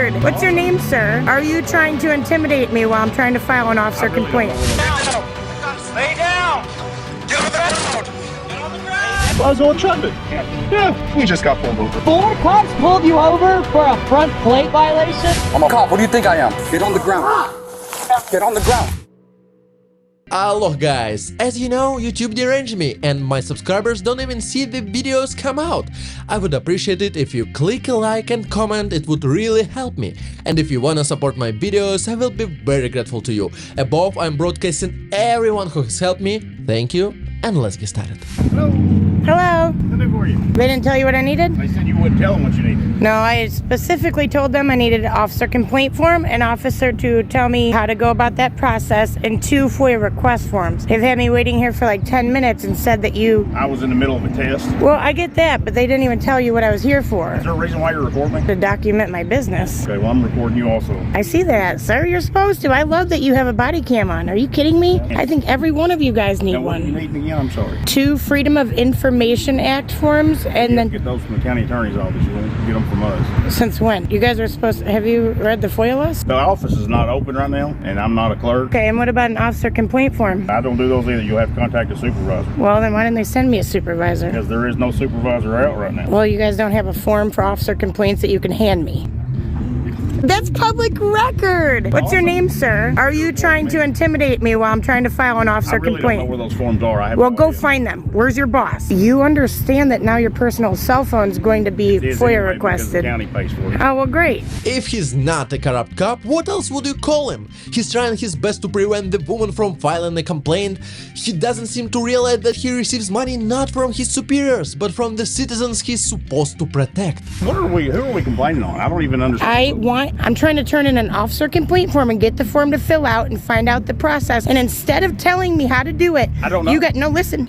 record. What's your name, sir? Are you trying to intimidate me while I'm trying to file an officer complaint? Lay down! Get on the ground! Get on the ground! I was on traffic. Yeah, we just got pulled over. 4 cops pulled you over for a front plate violation? I'm a cop. What do you think I am? Get on the ground. Get on the ground. Hello guys, as you know, YouTube deranged me and my subscribers don't even see the videos come out. I would appreciate it if you click a like and comment, it would really help me. And if you wanna support my videos, I will be very grateful to you. Above, I'm broadcasting everyone who has helped me. Thank you, and let's get started. Hello. Hello? What can I do for you? They didn't tell you what I needed? I said you wouldn't tell them what you needed. No, I specifically told them I needed an officer complaint form, an officer to tell me how to go about that process, and 2 FOIA request forms. They've had me waiting here for like 10 minutes and said that you... I was in the middle of a test. Well, I get that, but they didn't even tell you what I was here for. Is there a reason why you're recording me? To document my business. Okay, well, I'm recording you also. I see that, sir. You're supposed to. I love that you have a body cam on. Are you kidding me? I think every one of you guys need Now, what do you one. need again? I'm sorry. 2 Freedom of Information Act forms, and then... Get those from the county attorney's office. You won't get them from us. Since when? You guys are supposed to... Have you read the FOIA list? The office is not open right now, and I'm not a clerk. Okay, and what about an officer complaint form? I don't do those either. You'll have to contact a supervisor. Well, then why didn't they send me a supervisor? Because there is no supervisor out right now. Well, you guys don't have a form for officer complaints that you can hand me. That's public record. What's your name, sir? Are you trying to intimidate me while I'm trying to file an officer I really complaint? don't know where those forms are. I have Well, no go idea. find them. Where's your boss? You understand that now your personal cell phone is going to be It is FOIA anyway because the requested. county pays for it. Oh, well, great. If he's not a corrupt cop, what else would you call him? He's trying his best to prevent the woman from filing a complaint. He doesn't seem to realize that he receives money not from his superiors, but from the citizens he's supposed to protect. Who are we complaining on? I don't even understand. I'm trying to turn in an officer complaint form and get the form to fill out and find out the process. And instead of telling me how to do it, I don't know. You got no listen.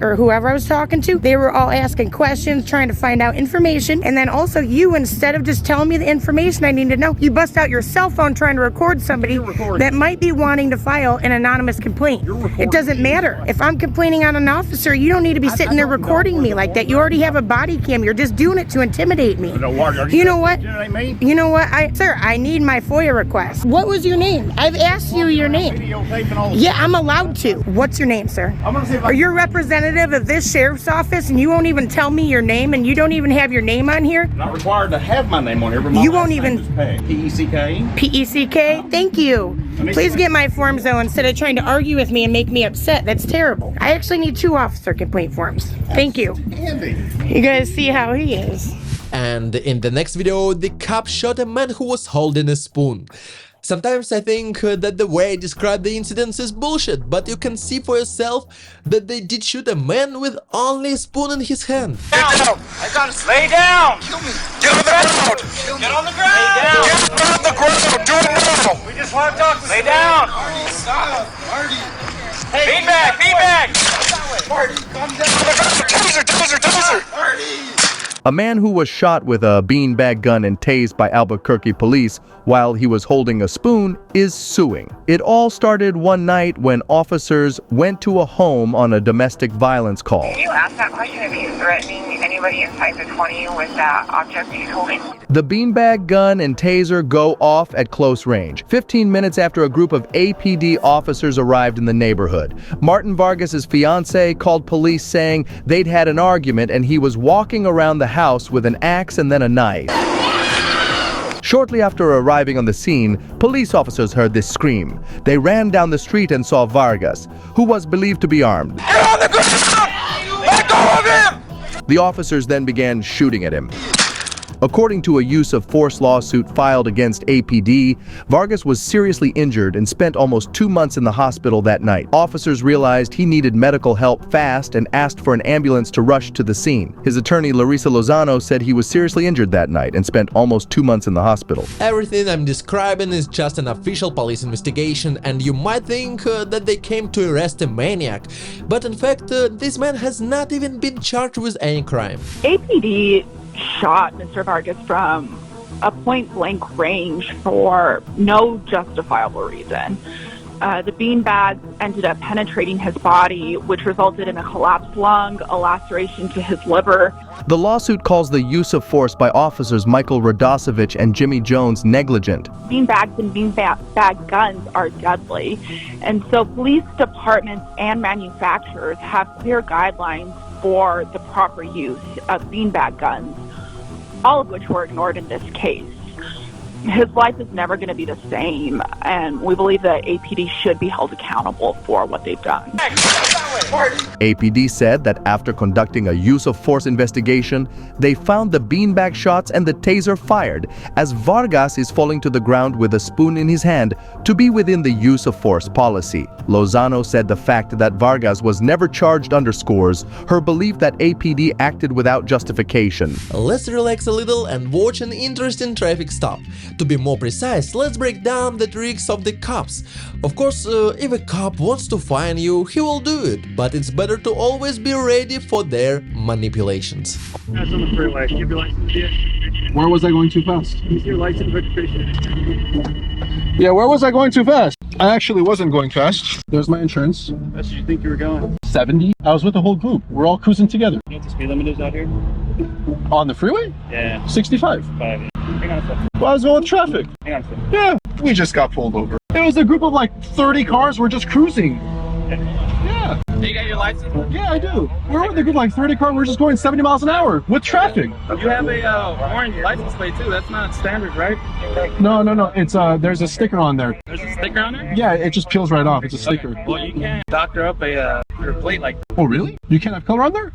Or whoever I was talking to, they were all asking questions, trying to find out information. And then also you, instead of just telling me the information I need to know, you bust out your cell phone trying to record somebody that might be wanting to file an anonymous complaint. It doesn't matter. If I'm complaining on an officer, you don't need to be sitting there recording me like that. You already have a body cam. You're just doing it to intimidate me. You know what? You know what? Sir, I need my FOIA request. What was your name? I've asked you your name. Yeah, I'm allowed to. What's your name, sir? Are you a representative of this sheriff's office and you won't even tell me your name and you don't even have your name on here? Not required to have my name on here, but my You last won't name even- is Peck. P-E-C-K. P-E-C-K? Thank you. Please get my forms though instead of trying to argue with me and make me upset. That's terrible. I actually need 2 officer complaint forms. Thank you. Andy. You guys see how he is. And in the next video, the cop shot a man who was holding a spoon. Sometimes I think that the way I describe the incidents is bullshit, but you can see for yourself that they did shoot a man with only a spoon in his hand. Down! I got it. Lay down! Kill me! Get on the ground! Get on the ground! Lay down! Get on the ground! Do it now! We just want to talk. Lay down! Marty, stop! Marty! Hey, feedback! Feedback! Marty, calm down! Taser! Marty! A man who was shot with a beanbag gun and tased by Albuquerque police while he was holding a spoon is suing. It all started one night when officers went to a home on a domestic violence call. Can you ask that question if he's threatening anybody inside the 20 with that object he's holding? The beanbag gun and taser go off at close range, 15 minutes after a group of APD officers arrived in the neighborhood. Martin Vargas's fiance called police saying they'd had an argument and he was walking around the house with an axe and then a knife. Shortly after arriving on the scene, police officers heard this scream. They ran down the street and saw Vargas, who was believed to be armed. Get on the ground! Let go of him! The officers then began shooting at him. According to a use of force lawsuit filed against APD, Vargas was seriously injured and spent almost 2 months in the hospital that night. Officers realized he needed medical help fast and asked for an ambulance to rush to the scene. His attorney Larissa Lozano said he was seriously injured that night and spent almost 2 months in the hospital. Everything I'm describing is just an official police investigation, and you might think that they came to arrest a maniac, but in fact this man has not even been charged with any crime. APD shot Mr. Vargas from a point-blank range for no justifiable reason. The beanbag ended up penetrating his body, which resulted in a collapsed lung, a laceration to his liver. The lawsuit calls the use of force by officers Michael Radosevich and Jimmy Jones negligent. Beanbags and beanbag guns are deadly, and so police departments and manufacturers have clear guidelines for the proper use of beanbag guns, all of which were ignored in this case. His life is never going to be the same, and we believe that APD should be held accountable for what they've done. APD said that after conducting a use of force investigation, they found the beanbag shots and the taser fired as Vargas is falling to the ground with a spoon in his hand to be within the use of force policy. Lozano said the fact that Vargas was never charged underscores her belief that APD acted without justification. Let's relax a little and watch an interesting traffic stop. To be more precise, let's break down the tricks of the cops. Of course, if a cop wants to fine you, he will do it, but it's better to always be ready for their manipulations. That's on the freeway. Give your license here. Where was I going too fast? Use your license registration. Yeah, where was I going too fast? I actually wasn't going fast. There's my insurance. How fast did you think you were going? 70. I was with the whole group. We're all cruising together. You know what the speed limit is out here? On the freeway? Yeah. 65. 5. Hang on a second. Well, I was going with traffic. Hang on a second. Yeah, we just got pulled over. It was a group of like 30 cars. We're just cruising. Yeah. You got your license? Yeah, I do. We're with a group of like 30 cars. We're just going 70 miles an hour with traffic. You have a orange license plate too. That's not standard, right? No. It's there's a sticker on there. There's a sticker on there? Yeah, it just peels right off. It's a sticker. Okay. Well, you can't doctor up your plate like that. Oh, really? You can't have color on there?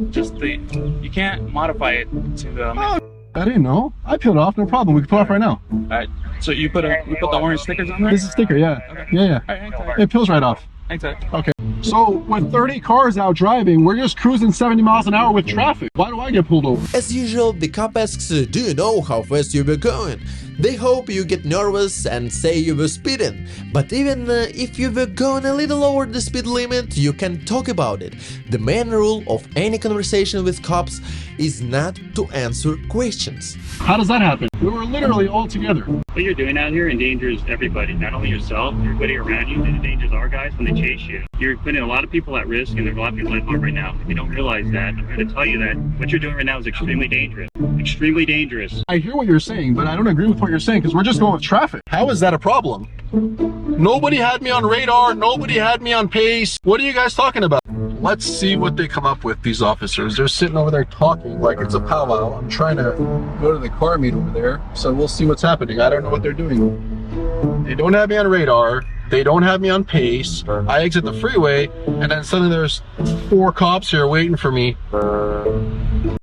Just you can't modify it to. Oh, I didn't know. I peeled it off. No problem. We can pull it off right now. All right. So you put the orange stickers on there? This is a sticker. Yeah. Okay. Yeah. All right, It peels right off. Thanks, sir. Okay. So with 30 cars out driving, we're just cruising 70 miles an hour with traffic. Why do I get pulled over? As usual, the cop asks, do you know how fast you were going? They hope you get nervous and say you were speeding, but even if you were going a little over the speed limit, you can talk about it. The main rule of any conversation with cops is not to answer questions. How does that happen? We were literally all together. What you're doing out here endangers everybody, not only yourself, everybody around you. It endangers our guys when they chase you. You're putting a lot of people at risk, and there's a lot of people at harm right now. If you don't realize that, I'm going to tell you that what you're doing right now is extremely dangerous. Extremely dangerous. I hear what you're saying, but I don't agree with what you're saying because we're just going with traffic. How is that a problem? Nobody had me on radar. Nobody had me on pace. What are you guys talking about? Let's see what they come up with, these officers. They're sitting over there talking like it's a powwow. I'm trying to go to the car meet over there, so we'll see what's happening. I don't know what they're doing. They don't have me on radar. They don't have me on pace. I exit the freeway, and then suddenly there's 4 cops here waiting for me.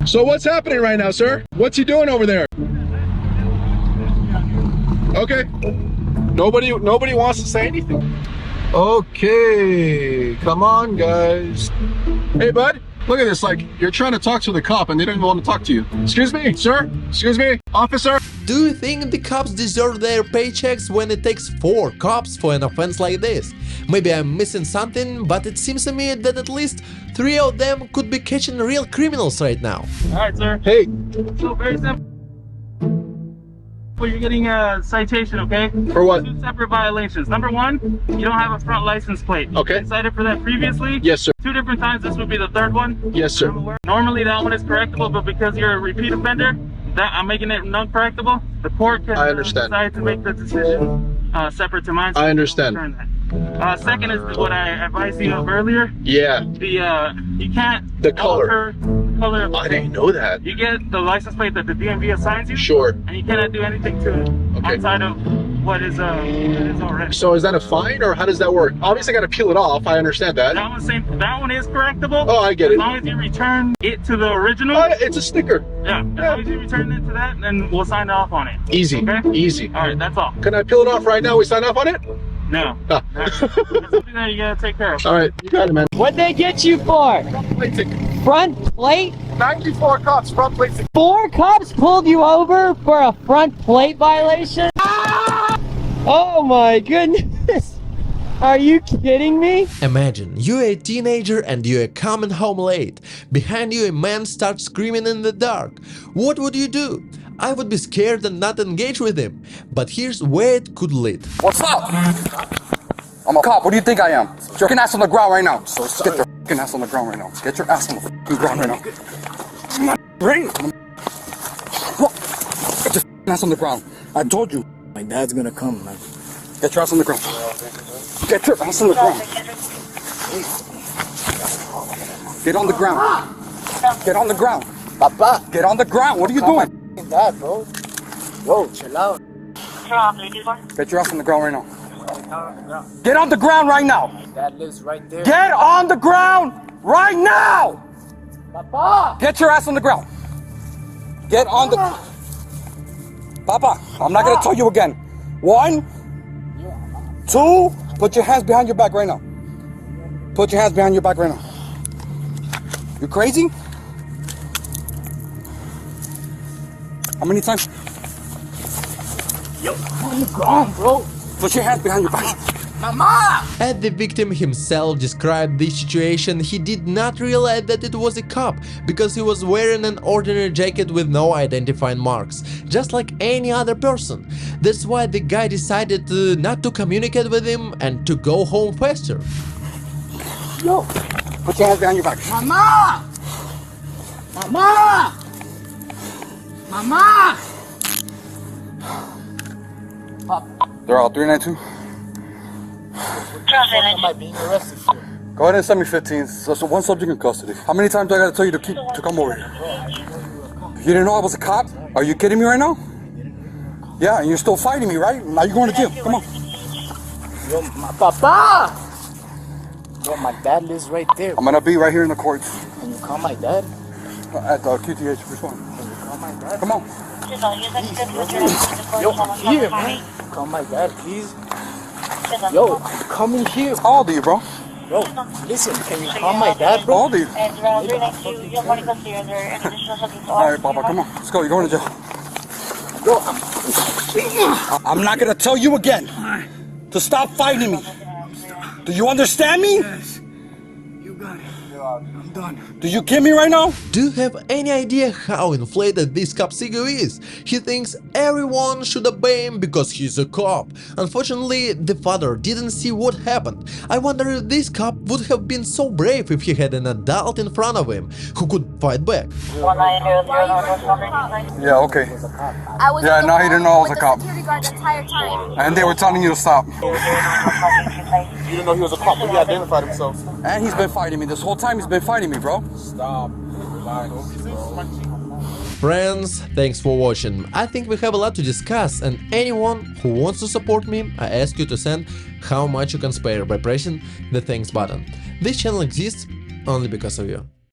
So what's happening right now, sir? What's he doing over there? Okay. Nobody wants to say anything. Okay, come on, guys. Hey, bud, look at this. Like, you're trying to talk to the cop and they don't even want to talk to you. Excuse me, sir? Excuse me, officer? Do you think the cops deserve their paychecks when it takes 4 cops for an offense like this? Maybe I'm missing something, but it seems to me that at least 3 of them could be catching real criminals right now. All right, sir. Hey. So very simple. Well, you're getting a citation, okay? For what? 2 separate violations. Number 1, you don't have a front license plate. Okay. You cited for that previously? Yes, sir. 2 different times. This would be the 3rd one. Yes, sir. Normally that one is correctable, but because you're a repeat offender, that I'm making it non-correctable. The court can decide to make the decision separate to mine. So I understand. Second is what I advised you of earlier. Yeah. You can't the color. Color of I didn't know that. You get the license plate that the DMV assigns you. Sure. And you cannot do anything to it outside of what is already. So is that a fine, or how does that work? Obviously, I got to peel it off. I understand that. That one is correctable. Oh, I get it. As long as you return it to the original. It's a sticker. Yeah. As long as you return it to that, then we'll sign off on it. Easy. Okay. Easy. All right. That's all. Can I peel it off right now? We sign off on it? No. Ah. That's something that you gotta take care of. All right. You got it, man. What'd they get you for? Front plate ticket. Front plate? 94 cops. Front plate ticket. 4 cops pulled you over for a front plate violation? Ah! Oh my goodness. Are you kidding me? Imagine, you're a teenager and you're coming home late. Behind you a man starts screaming in the dark. What would you do? I would be scared and not engage with him. But here's where it could lead. What's up? I'm a cop. What do you think I am? Get your ass on the ground right now. Get your fucking ass on the ground right now. Get your ass on the fucking ground right now. Get your fucking ass on the ground. I told you. My dad's gonna come, man. Get your ass on the ground. Get your ass on the ground. Get on the ground. Get on the ground. Papa. Get on the ground. What are you doing? My dad, bro. Yo, chill out. Get your ass on the ground right now. Get on the ground right now. Dad lives right there. Get on the ground right now. Papa. Get your ass on the ground. Get on the... Papa, I'm not gonna tell you again. 1, 2, put your hands behind your back right now. Put your hands behind your back right now. You crazy? How many times? Yo, on the ground, bro. Put your hands behind your back. Mama! As the victim himself described the situation, he did not realize that it was a cop, because he was wearing an ordinary jacket with no identifying marks, just like any other person. That's why the guy decided not to communicate with him and to go home faster. Yo, put your hands behind your back. Mama! Mama! Mama! They're all 392. Am I being arrested for? Go ahead and send me 15. So one subject in custody. How many times do I gotta tell you to come over here? You didn't know I was a cop? Are you kidding me right now? Yeah, and you're still fighting me, right? Now you're going to jail. Come on. Yo, my papa! Yo, my dad lives right there. I'm gonna be right here in the courts. Can you call my dad? At the QTH, which one? Can you call my dad? Come on. Yo, I'm here, man. Call my dad, please. Yo, I'm coming here. How old are you, bro? Yo, listen, can you call my dad, bro? How old are you? Alright, Papa, come on. Let's go. You're going to jail. Yo, I'm not gonna tell you again to stop fighting me. Do you understand me? Yes. You got it. I'm done. Do you get me right now? Do you have any idea how inflated this cop's ego is? He thinks everyone should obey him because he's a cop. Unfortunately, the father didn't see what happened. I wonder if this cop would have been so brave if he had an adult in front of him who could fight back. Yeah, okay. Yeah, no, he didn't know I was a cop. And they were telling you to stop. You didn't know he was a cop, but he identified himself. And he's been fighting me. This whole time he's been fighting me, bro. Stop. Friends, thanks for watching. I think we have a lot to discuss, and anyone who wants to support me, I ask you to send how much you can spare by pressing the thanks button. This channel exists only because of you.